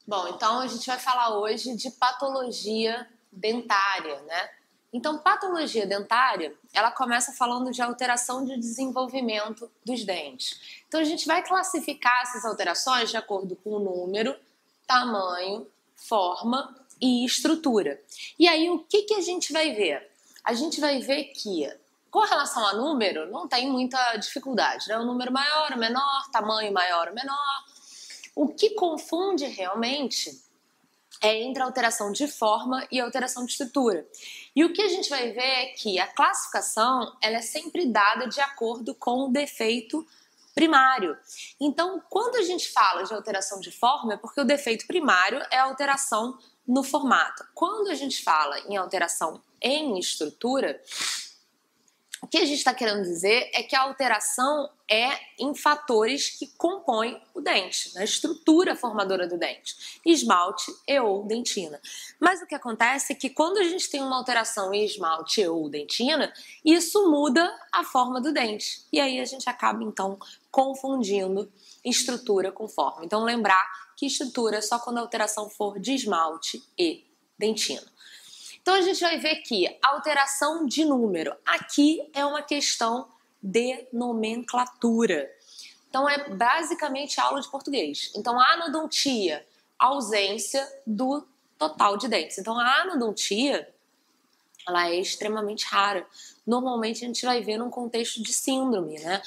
Bom, então a gente vai falar hoje de patologia dentária, né? Então, patologia dentária, ela começa falando de alteração de desenvolvimento dos dentes. Então, a gente vai classificar essas alterações de acordo com o número, tamanho, forma e estrutura. E aí, o que a gente vai ver? A gente vai ver que, com relação a número, não tem muita dificuldade, né? O número maior ou menor, tamanho maior ou menor. O que confunde realmente é entre a alteração de forma e a alteração de estrutura. E o que a gente vai ver é que a classificação ela é sempre dada de acordo com o defeito primário. Então, quando a gente fala de alteração de forma, é porque o defeito primário é a alteração no formato. Quando a gente fala em alteração em estrutura, o que a gente está querendo dizer é que a alteração é em fatores que compõem o dente, na estrutura formadora do dente, esmalte e ou dentina. Mas o que acontece é que quando a gente tem uma alteração em esmalte e ou dentina, isso muda a forma do dente. E aí a gente acaba, então, confundindo estrutura com forma. Então, lembrar que estrutura é só quando a alteração for de esmalte e dentina. Então a gente vai ver que alteração de número. Aqui é uma questão de nomenclatura. Então é basicamente aula de português. Então anodontia, ausência do total de dentes. Então a anodontia, ela é extremamente rara. Normalmente a gente vai ver num contexto de síndrome, né?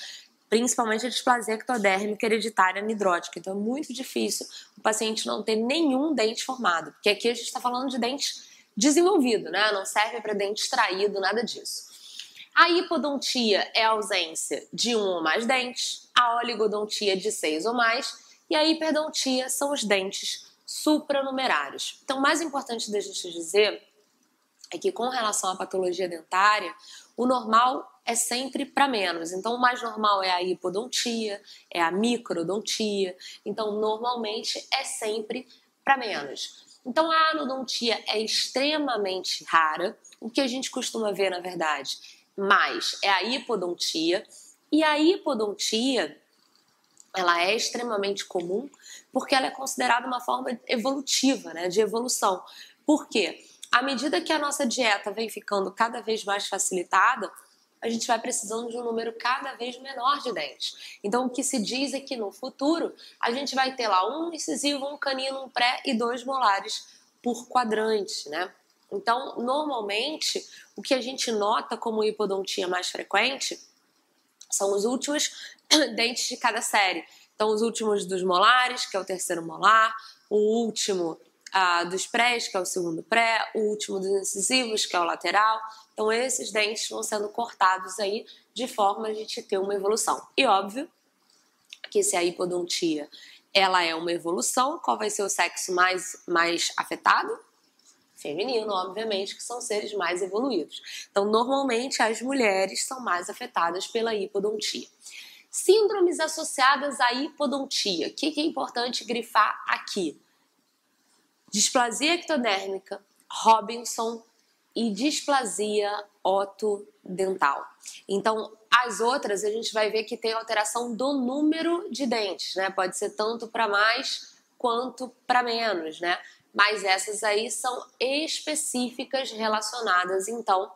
Principalmente a displasia ectodérmica hereditária anidrótica. Então é muito difícil o paciente não ter nenhum dente formado. Porque aqui a gente está falando de dente desenvolvido, né? Não serve para dente extraído, nada disso. A hipodontia é a ausência de um ou mais dentes, a oligodontia de 6 ou mais, e a hiperdontia são os dentes supranumerários. Então, o mais importante da gente dizer é que com relação à patologia dentária, o normal é sempre para menos. Então, o mais normal é a hipodontia, é a microdontia. Então, normalmente é sempre para menos. Então, a anodontia é extremamente rara. O que a gente costuma ver, na verdade, mais é a hipodontia. E a hipodontia, ela é extremamente comum porque ela é considerada uma forma evolutiva, né, de evolução. Por quê? À medida que a nossa dieta vem ficando cada vez mais facilitada, a gente vai precisando de um número cada vez menor de dentes. Então, o que se diz é que no futuro a gente vai ter lá um incisivo, um canino, um pré e 2 molares por quadrante, né? Então, normalmente, o que a gente nota como hipodontia mais frequente são os últimos dentes de cada série. Então, os últimos dos molares, que é o terceiro molar, o último dos prés, que é o segundo pré, o último dos incisivos, que é o lateral. Então, esses dentes vão sendo cortados aí de forma a gente ter uma evolução. E óbvio que se a hipodontia ela é uma evolução, qual vai ser o sexo mais afetado? Feminino, obviamente, que são seres mais evoluídos. Então, normalmente, as mulheres são mais afetadas pela hipodontia. Síndromes associadas à hipodontia. O que é importante grifar aqui? Displasia ectodérmica, Robinson e displasia otodental. Então, as outras a gente vai ver que tem alteração do número de dentes, né? Pode ser tanto para mais quanto para menos, né? Mas essas aí são específicas relacionadas, então,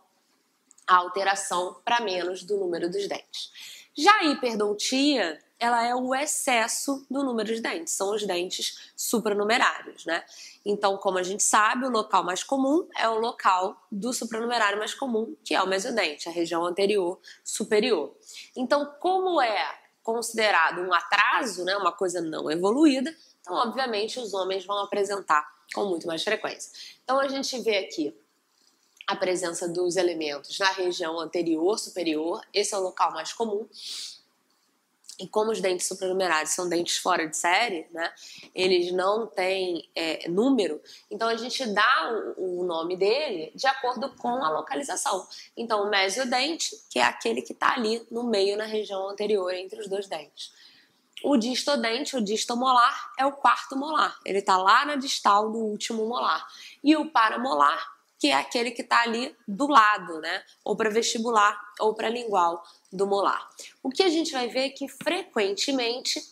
à alteração para menos do número dos dentes. Já a hiperdontia, ela é o excesso do número de dentes, são os dentes supranumerários, né? Então, como a gente sabe, o local mais comum é o local do supranumerário mais comum, que é o mesodente, a região anterior superior. Então, como é considerado um atraso, né, uma coisa não evoluída, então, obviamente, os homens vão apresentar com muito mais frequência. Então, a gente vê aqui a presença dos elementos na região anterior, superior, esse é o local mais comum. E como os dentes supranumerários são dentes fora de série, né, eles não têm número, então a gente dá o nome dele de acordo com a localização. Então o mesiodente, que é aquele que está ali no meio, na região anterior, entre os dois dentes. O distodente, o distomolar, é o quarto molar. Ele está lá na distal do último molar. E o paramolar, que é aquele que está ali do lado, né? Ou para vestibular ou para lingual do molar. O que a gente vai ver é que frequentemente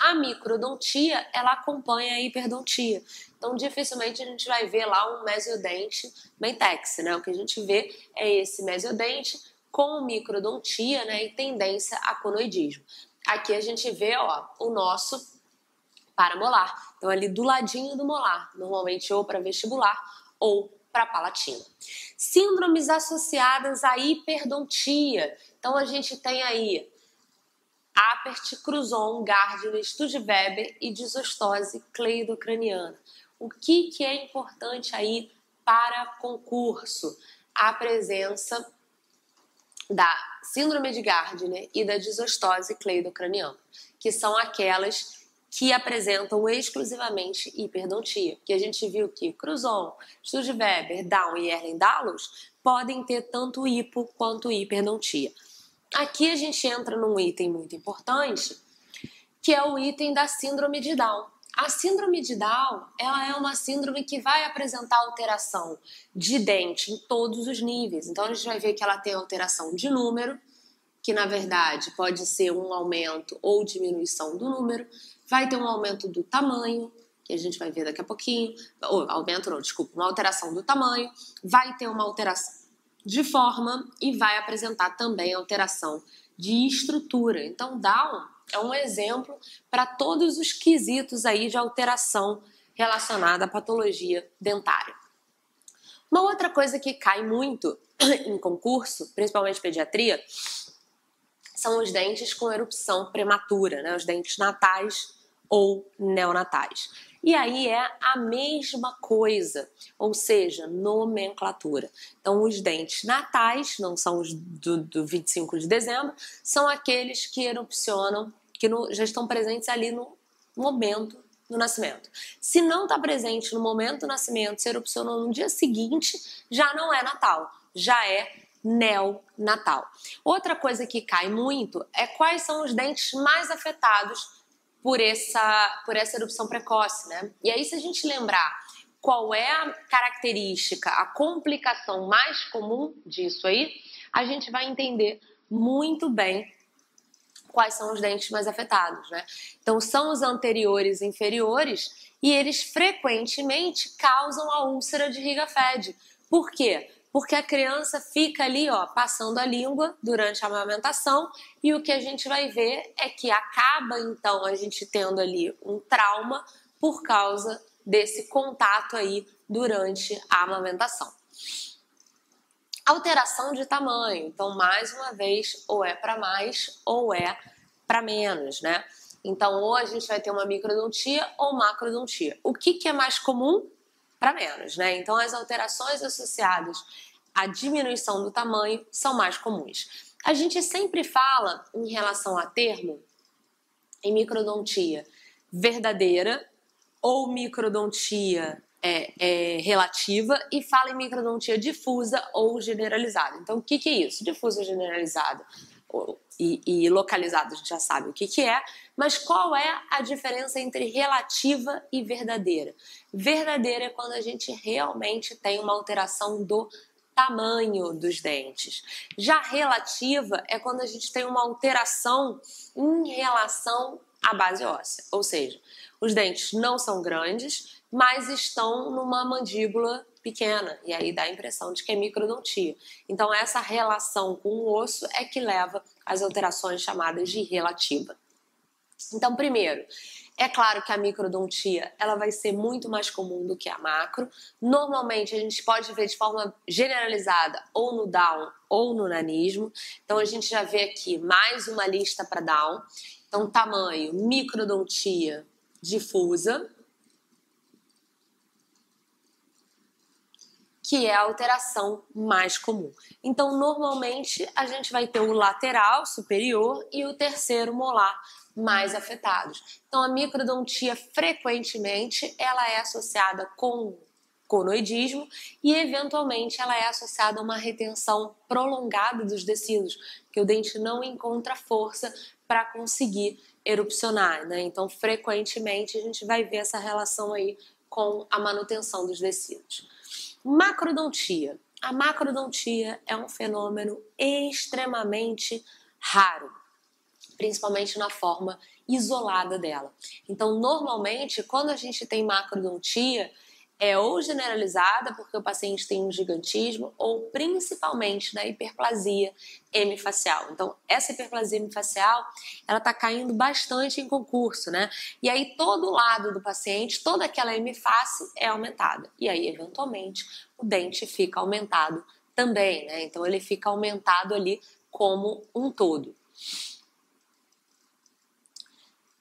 A microdontia, ela acompanha a hiperdontia. Então, dificilmente a gente vai ver lá um mesiodente bentex, né? O que a gente vê é esse mesiodente com microdontia, né? E tendência a conoidismo. Aqui a gente vê, ó, o nosso paramolar. Então, ali do ladinho do molar, normalmente ou para vestibular ou para palatina. Síndromes associadas à hiperdontia. Então, a gente tem aí Apert, Cruzon, Gardner, Studeweber e desostose cleidocraniana. O que é importante aí para concurso? A presença da síndrome de Gardner e da desostose cleidocraniana, que são aquelas que apresentam exclusivamente hiperdontia. Que a gente viu que Cruzon, Studeweber, Down e Ehlers-Danlos podem ter tanto hipo quanto hiperdontia. Aqui a gente entra num item muito importante, que é o item da síndrome de Down. A síndrome de Down, ela é uma síndrome que vai apresentar alteração de dente em todos os níveis. Então, a gente vai ver que ela tem alteração de número, que na verdade pode ser um aumento ou diminuição do número. Vai ter um aumento do tamanho, que a gente vai ver daqui a pouquinho. Uma alteração do tamanho. Vai ter uma alteração de forma e vai apresentar também alteração de estrutura. Então, Down é um exemplo para todos os quesitos aí de alteração relacionada à patologia dentária. Uma outra coisa que cai muito em concurso, principalmente pediatria, são os dentes com erupção prematura, né? Os dentes natais ou neonatais. E aí é a mesma coisa, ou seja, nomenclatura. Então, os dentes natais, não são os do 25 de dezembro, são aqueles que erupcionam, que já estão presentes ali no momento do nascimento. Se não está presente no momento do nascimento, se erupcionou no dia seguinte, já não é natal, já é neonatal. Outra coisa que cai muito é quais são os dentes mais afetados por essa erupção precoce, né? E aí, se a gente lembrar qual é a característica, a complicação mais comum disso aí, a gente vai entender muito bem quais são os dentes mais afetados, né? Então, são os anteriores e inferiores e eles frequentemente causam a úlcera de Rigafed. Por quê? Porque a criança fica ali, ó, passando a língua durante a amamentação e o que a gente vai ver é que acaba, então, a gente tendo ali um trauma por causa desse contato aí durante a amamentação. Alteração de tamanho. Então, mais uma vez, ou é para mais ou é para menos, né? Então, ou a gente vai ter uma microdontia ou macrodontia. O que é mais comum? Para menos, né? Então, as alterações associadas à diminuição do tamanho são mais comuns. A gente sempre fala, em relação a termo, em microdontia verdadeira ou microdontia relativa e fala em microdontia difusa ou generalizada. Então, o que é isso? Difusa ou generalizada e localizada, a gente já sabe o que é, mas qual é a diferença entre relativa e verdadeira? Verdadeira é quando a gente realmente tem uma alteração do tamanho dos dentes. Já relativa é quando a gente tem uma alteração em relação à base óssea, ou seja, os dentes não são grandes, mas estão numa mandíbula pequena, e aí dá a impressão de que é microdontia. Então, essa relação com o osso é que leva às alterações chamadas de relativa. Então, primeiro, é claro que a microdontia ela vai ser muito mais comum do que a macro. Normalmente, a gente pode ver de forma generalizada ou no Down ou no nanismo. Então, a gente já vê aqui mais uma lista para Down. Então, tamanho, microdontia difusa, que é a alteração mais comum. Então, normalmente, a gente vai ter o lateral superior e o terceiro molar mais afetados. Então, a microdontia, frequentemente, ela é associada com conoidismo e, eventualmente, ela é associada a uma retenção prolongada dos tecidos, que o dente não encontra força para conseguir erupcionar, né? Então, frequentemente, a gente vai ver essa relação aí com a manutenção dos tecidos. Macrodontia. A macrodontia é um fenômeno extremamente raro, principalmente na forma isolada dela. Então, normalmente, quando a gente tem macrodontia, é ou generalizada, porque o paciente tem um gigantismo, ou principalmente da hiperplasia hemifacial. Então, essa hiperplasia hemifacial, ela tá caindo bastante em concurso, né? E aí, todo o lado do paciente, toda aquela hemiface é aumentada. E aí, eventualmente, o dente fica aumentado também, né? Então, ele fica aumentado ali como um todo.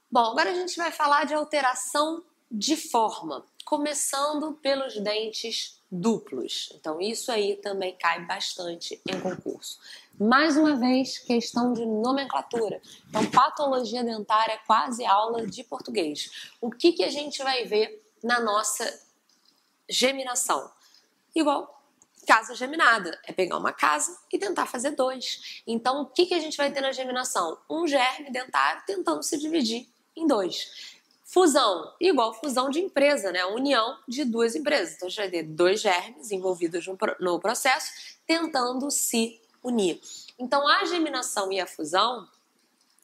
Bom, agora a gente vai falar de alteração de forma, começando pelos dentes duplos. Então, isso aí também cai bastante em concurso. Mais uma vez, questão de nomenclatura. Então, patologia dentária é quase aula de português. O que a gente vai ver na nossa geminação? Igual casa geminada, é pegar uma casa e tentar fazer dois. Então, o que a gente vai ter na geminação? Um germe dentário tentando se dividir em dois. Fusão, igual fusão de empresa, né? A união de duas empresas. Então, a gente vai ter dois germes envolvidos no processo tentando se unir. Então, a geminação e a fusão,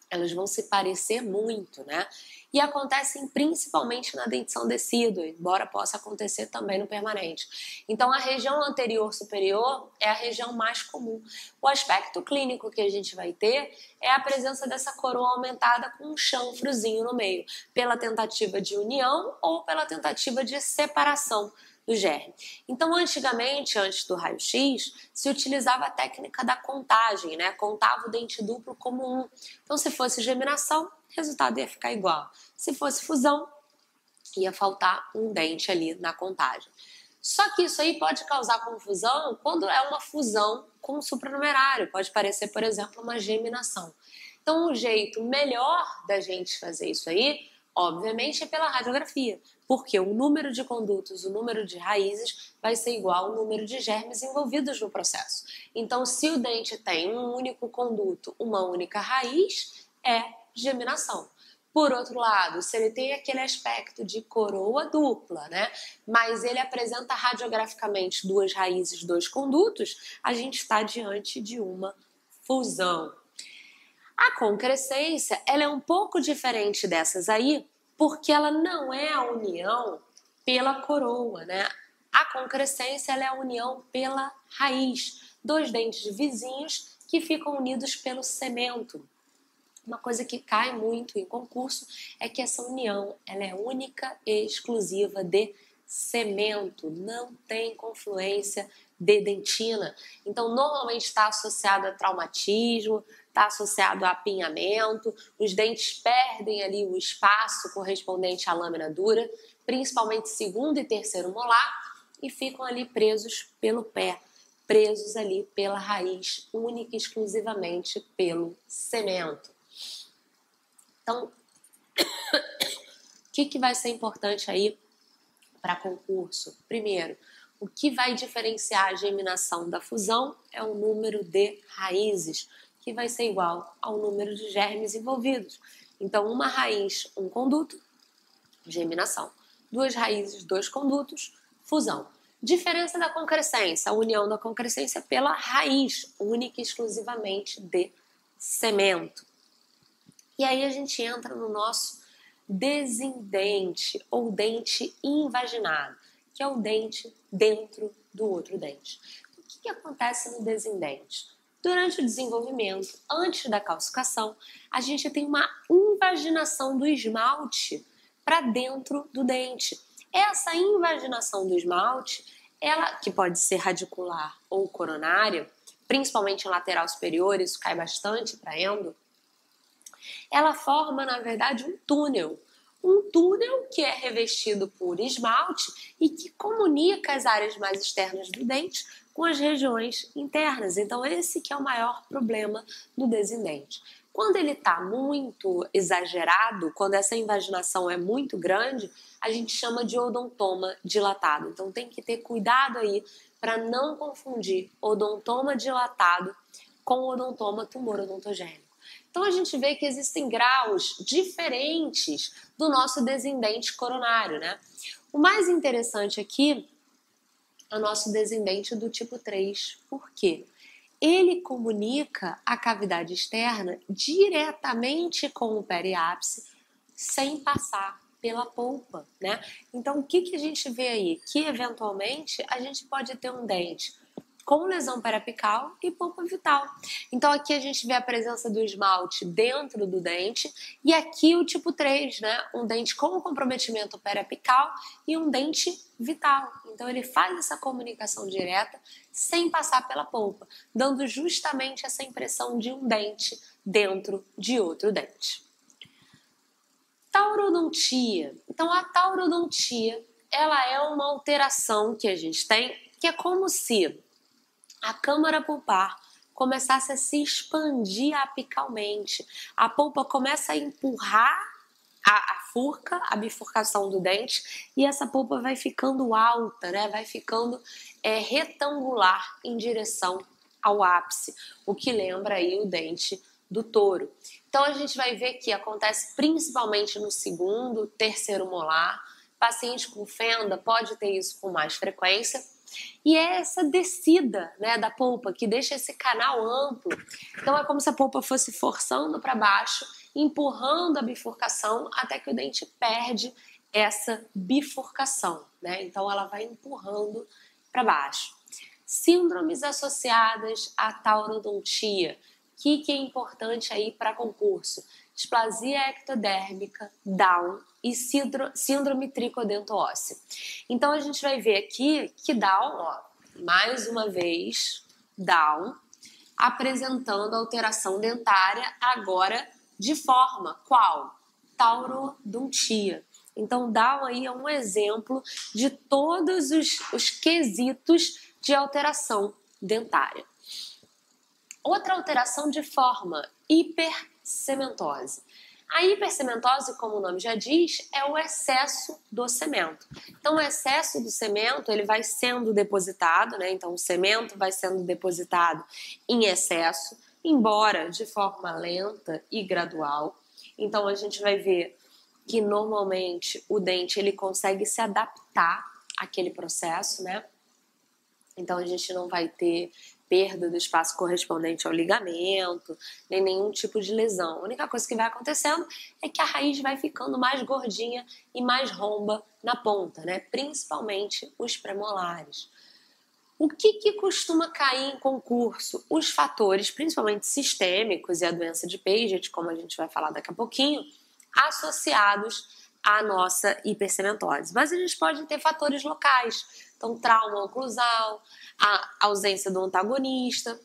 elas vão se parecer muito, né? E acontecem principalmente na dentição decídua, embora possa acontecer também no permanente. Então, a região anterior superior é a região mais comum. O aspecto clínico que a gente vai ter é a presença dessa coroa aumentada com um chanfrozinho no meio, pela tentativa de união ou pela tentativa de separação do germe. Então, antigamente, antes do raio-x, se utilizava a técnica da contagem, né? Contava o dente duplo como um. Então, se fosse geminação, o resultado ia ficar igual. Se fosse fusão, ia faltar um dente ali na contagem. Só que isso aí pode causar confusão quando é uma fusão com o supranumerário. Pode parecer, por exemplo, uma geminação. Então, o jeito melhor da gente fazer isso aí, obviamente, é pela radiografia, porque o número de condutos, o número de raízes vai ser igual ao número de germes envolvidos no processo. Então, se o dente tem um único conduto, uma única raiz, é geminação. Por outro lado, se ele tem aquele aspecto de coroa dupla, né? Mas ele apresenta radiograficamente duas raízes, dois condutos, a gente está diante de uma fusão. A concrescência, ela é um pouco diferente dessas aí, porque ela não é a união pela coroa, né? A concrescência, ela é a união pela raiz. Dois dentes vizinhos que ficam unidos pelo cemento. Uma coisa que cai muito em concurso é que essa união, ela é única e exclusiva de cemento, não tem confluência de dentina. Então, normalmente está associado a traumatismo, está associado a apinhamento, os dentes perdem ali o espaço correspondente à lâmina dura, principalmente segundo e terceiro molar, e ficam ali presos pelo pé, presos ali pela raiz, única e exclusivamente pelo cemento. Então, o que vai ser importante aí para concurso? Primeiro, o que vai diferenciar a geminação da fusão é o número de raízes, que vai ser igual ao número de germes envolvidos. Então, uma raiz, um conduto, geminação. Duas raízes, dois condutos, fusão. Diferença da concrescência, a união da concrescência pela raiz, única e exclusivamente de cemento. E aí a gente entra no nosso desindente ou dente invaginado, que é o dente dentro do outro dente. O que acontece no desindente? Durante o desenvolvimento, antes da calcificação, a gente tem uma invaginação do esmalte para dentro do dente. Essa invaginação do esmalte, ela que pode ser radicular ou coronária, principalmente em lateral superior, isso cai bastante para endo, ela forma, na verdade, um túnel que é revestido por esmalte e que comunica as áreas mais externas do dente com as regiões internas. Então, esse que é o maior problema do desindente. Quando ele está muito exagerado, quando essa invaginação é muito grande, a gente chama de odontoma dilatado. Então, tem que ter cuidado aí para não confundir odontoma dilatado com odontoma tumor odontogênico. Então, a gente vê que existem graus diferentes do nosso desindente coronário, né? O mais interessante aqui é o nosso desindente do tipo 3. Por quê? Ele comunica a cavidade externa diretamente com o periápice sem passar pela polpa, né? Então, o que a gente vê aí? Que, eventualmente, a gente pode ter um dente com lesão periapical e polpa vital. Então, aqui a gente vê a presença do esmalte dentro do dente e aqui o tipo 3, né? Um dente com comprometimento periapical e um dente vital. Então, ele faz essa comunicação direta sem passar pela polpa, dando justamente essa impressão de um dente dentro de outro dente. Taurodontia. Então, a taurodontia, ela é uma alteração que a gente tem, que é como se a câmara pulpar começasse a se expandir apicalmente. A polpa começa a empurrar a furca, a bifurcação do dente, e essa polpa vai ficando alta, né? Vai ficando retangular em direção ao ápice, o que lembra aí o dente do touro. Então a gente vai ver que acontece principalmente no segundo, terceiro molar. Paciente com fenda pode ter isso com mais frequência. E é essa descida, né, da polpa que deixa esse canal amplo. Então é como se a polpa fosse forçando para baixo, empurrando a bifurcação até que o dente perde essa bifurcação, né? Então ela vai empurrando para baixo. Síndromes associadas à taurodontia. O que é importante aí para concurso? Displasia ectodérmica, Down e síndrome tricodento-óssea. Então a gente vai ver aqui que Down, ó, mais uma vez, Down, apresentando alteração dentária agora de forma qual? Taurodontia. Então Down aí é um exemplo de todos os quesitos de alteração dentária. Outra alteração de forma, hipercementose. A hipercementose, como o nome já diz, é o excesso do cemento. Então, o excesso do cemento, ele vai sendo depositado, né? Então, o cemento vai sendo depositado em excesso, embora de forma lenta e gradual. Então, a gente vai ver que, normalmente, o dente, ele consegue se adaptar àquele processo, né? Então, a gente não vai ter perda do espaço correspondente ao ligamento, nem nenhum tipo de lesão. A única coisa que vai acontecendo é que a raiz vai ficando mais gordinha e mais romba na ponta, né? Principalmente os premolares. O que costuma cair em concurso? Os fatores, principalmente sistêmicos e a doença de Paget, como a gente vai falar daqui a pouquinho, associados à nossa hipercementose. Mas a gente pode ter fatores locais, então trauma oclusal, a ausência do antagonista,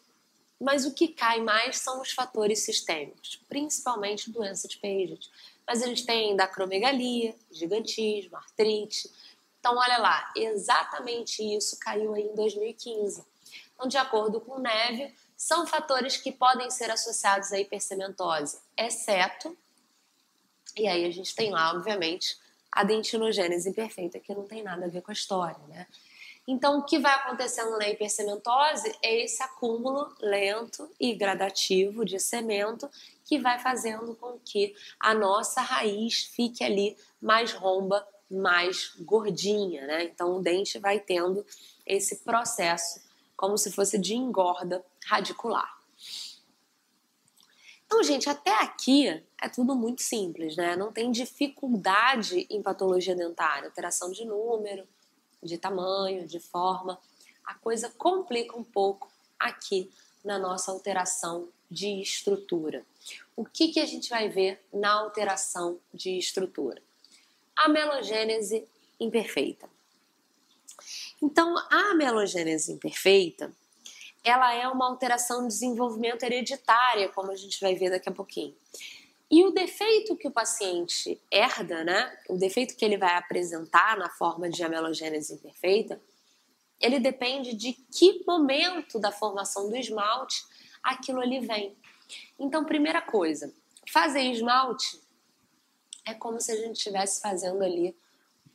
mas o que cai mais são os fatores sistêmicos, principalmente doença de Paget. Mas a gente tem dacromegalia, gigantismo, artrite. Então, olha lá, exatamente isso caiu aí em 2015. Então, de acordo com o Neville, são fatores que podem ser associados à hipercementose, exceto, e aí a gente tem lá, obviamente, a dentinogênese imperfeita, que não tem nada a ver com a história, né? Então, o que vai acontecendo na hipercementose é esse acúmulo lento e gradativo de cemento que vai fazendo com que a nossa raiz fique ali mais romba, mais gordinha, né? Então, o dente vai tendo esse processo como se fosse de engorda radicular. Então, gente, até aqui é tudo muito simples, né? Não tem dificuldade em patologia dentária, alteração de número, de tamanho, de forma. A coisa complica um pouco aqui na nossa alteração de estrutura. O que a gente vai ver na alteração de estrutura? A amelogênese imperfeita. Então, a amelogênese imperfeita, ela é uma alteração de desenvolvimento hereditária, como a gente vai ver daqui a pouquinho. E o defeito que o paciente herda, né, o defeito que ele vai apresentar na forma de amelogênese imperfeita, ele depende de que momento da formação do esmalte aquilo ali vem. Então, primeira coisa, fazer esmalte é como se a gente estivesse fazendo ali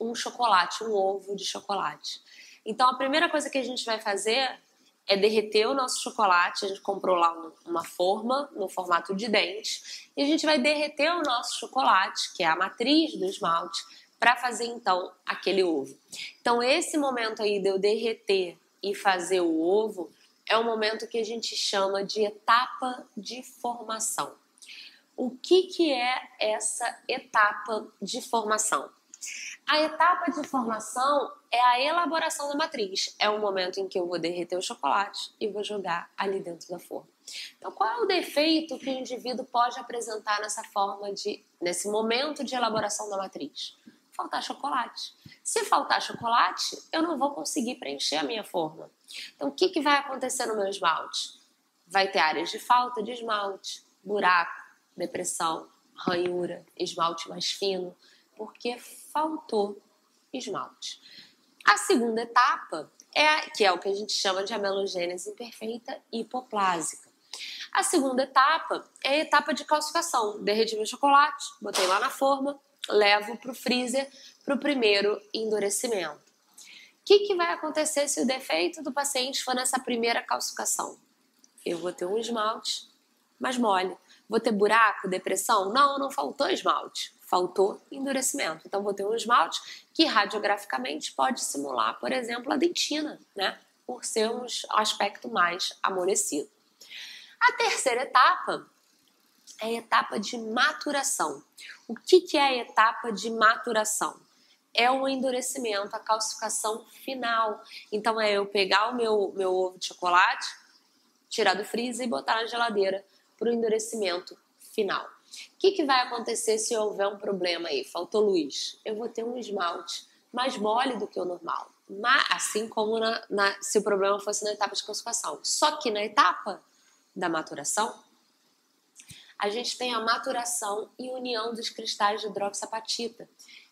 um chocolate, um ovo de chocolate. Então, a primeira coisa que a gente vai fazer é derreter o nosso chocolate. A gente comprou lá uma forma no formato de dente e a gente vai derreter o nosso chocolate, que é a matriz do esmalte, para fazer então aquele ovo. Então esse momento aí de eu derreter e fazer o ovo é um momento que a gente chama de etapa de formação. o que é essa etapa de formação? A etapa de formação é a elaboração da matriz. É o momento em que eu vou derreter o chocolate e vou jogar ali dentro da forma. Então, qual é o defeito que o indivíduo pode apresentar nesse momento de elaboração da matriz? Faltar chocolate. Se faltar chocolate, eu não vou conseguir preencher a minha forma. Então, o que vai acontecer no meu esmalte? Vai ter áreas de falta de esmalte, buraco, depressão, ranhura, esmalte mais fino, porque faltou esmalte. A segunda etapa que é o que a gente chama de amelogênese imperfeita hipoplásica. A segunda etapa é a etapa de calcificação. Derreti meu chocolate, botei lá na forma, levo para o freezer para o primeiro endurecimento. O que vai acontecer se o defeito do paciente for nessa primeira calcificação? Eu vou ter um esmalte mais mole. Vou ter buraco, depressão? Não faltou esmalte. Faltou endurecimento. Então, vou ter um esmalte que radiograficamente pode simular, por exemplo, a dentina, né? Por ser um aspecto mais amolecido. A terceira etapa é a etapa de maturação. O que é a etapa de maturação? É o endurecimento, a calcificação final. Então, é eu pegar o meu ovo de chocolate, tirar do freezer e botar na geladeira para o endurecimento final. O que vai acontecer se houver um problema aí? Faltou luz. Eu vou ter um esmalte mais mole do que o normal. Assim como se o problema fosse na etapa de calcificação. Só que na etapa da maturação, a gente tem a maturação e união dos cristais de hidroxiapatita,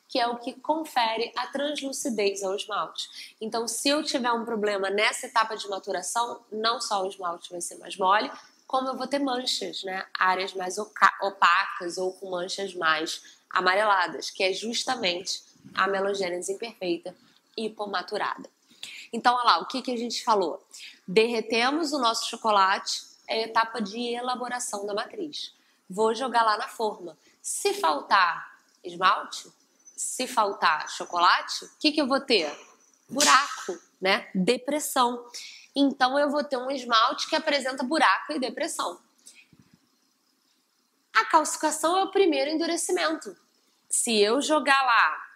que é o que confere a translucidez ao esmalte. Então, se eu tiver um problema nessa etapa de maturação, não só o esmalte vai ser mais mole, como eu vou ter manchas, né? Áreas mais opacas ou com manchas mais amareladas, que é justamente a amelogênese imperfeita hipomaturada. Então, olha lá, o que a gente falou? Derretemos o nosso chocolate, é a etapa de elaboração da matriz. Vou jogar lá na forma. Se faltar esmalte, se faltar chocolate, o que eu vou ter? Buraco, né? Depressão. Então, eu vou ter um esmalte que apresenta buraco e depressão. A calcificação é o primeiro endurecimento. Se eu jogar lá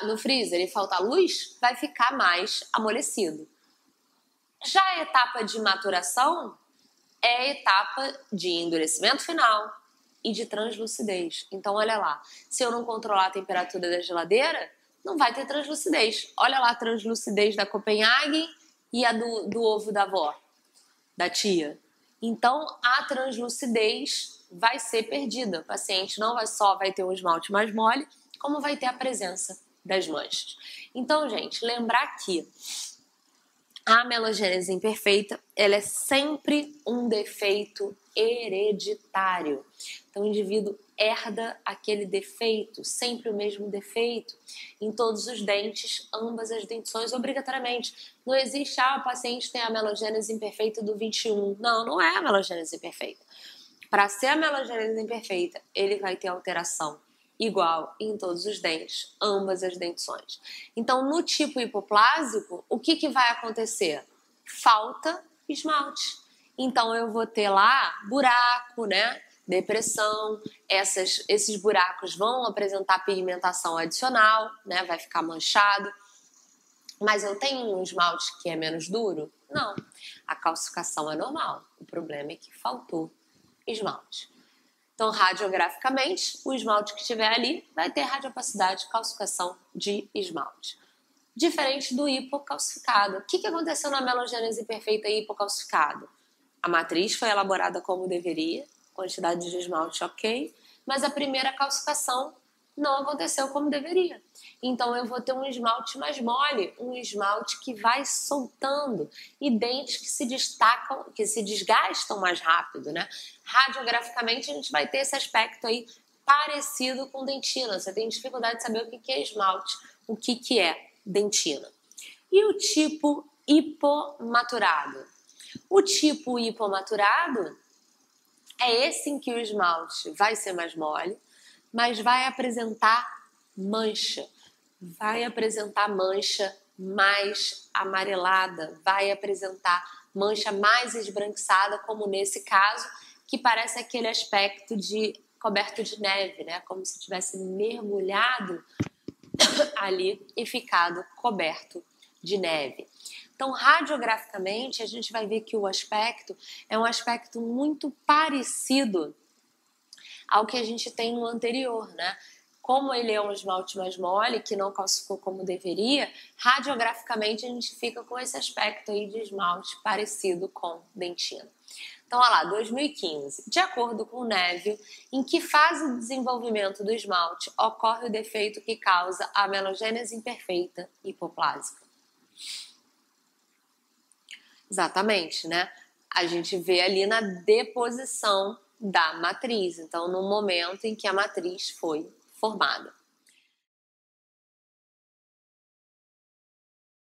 no freezer e faltar luz, vai ficar mais amolecido. Já a etapa de maturação é a etapa de endurecimento final e de translucidez. Então, olha lá, se eu não controlar a temperatura da geladeira, não vai ter translucidez. Olha lá a translucidez da Copenhagen e a do ovo da avó, da tia. Então, a translucidez vai ser perdida. O paciente não vai ter um esmalte mais mole, como vai ter a presença das manchas. Então, gente, lembrar que a amelogênese imperfeita, ela é sempre um defeito hereditário. Então, o indivíduo herda aquele defeito, sempre o mesmo defeito, em todos os dentes, ambas as dentições, obrigatoriamente. Não existe, o paciente tem a amelogênese imperfeita do 21. Não é a amelogênese imperfeita. Para ser a amelogênese imperfeita, ele vai ter alteração igual em todos os dentes, ambas as dentições. Então, no tipo hipoplásico, o que vai acontecer? Falta esmalte. Então, eu vou ter lá buraco, né? Depressão, esses buracos vão apresentar pigmentação adicional, né? Vai ficar manchado. Mas eu tenho um esmalte que é menos duro? Não. A calcificação é normal. O problema é que faltou esmalte. Então, radiograficamente, o esmalte que estiver ali vai ter radiopacidade, calcificação de esmalte. Diferente do hipocalcificado. O que aconteceu na amelogênese imperfeita e hipocalcificado? A matriz foi elaborada como deveria, quantidade de esmalte ok, mas a primeira calcificação não aconteceu como deveria. Então, eu vou ter um esmalte mais mole, um esmalte que vai soltando e dentes que se destacam, que se desgastam mais rápido, né? Radiograficamente, a gente vai ter esse aspecto aí parecido com dentina. Você tem dificuldade de saber o que é esmalte, o que é dentina. E o tipo hipomaturado? O tipo hipomaturado é esse em que o esmalte vai ser mais mole, mas vai apresentar mancha. Vai apresentar mancha mais amarelada, vai apresentar mancha mais esbranquiçada, como nesse caso, que parece aquele aspecto de coberto de neve, né? Como se tivesse mergulhado ali e ficado coberto de neve. Então, radiograficamente, a gente vai ver que o aspecto é um aspecto muito parecido ao que a gente tem no anterior, né? Como ele é um esmalte mais mole, que não calcificou como deveria, radiograficamente a gente fica com esse aspecto aí de esmalte parecido com dentina. Então, olha lá, 2015. De acordo com o Neville, em que fase do desenvolvimento do esmalte ocorre o defeito que causa a melogênese imperfeita hipoplásica? Exatamente, né? A gente vê ali na deposição da matriz, então no momento em que a matriz foi formada.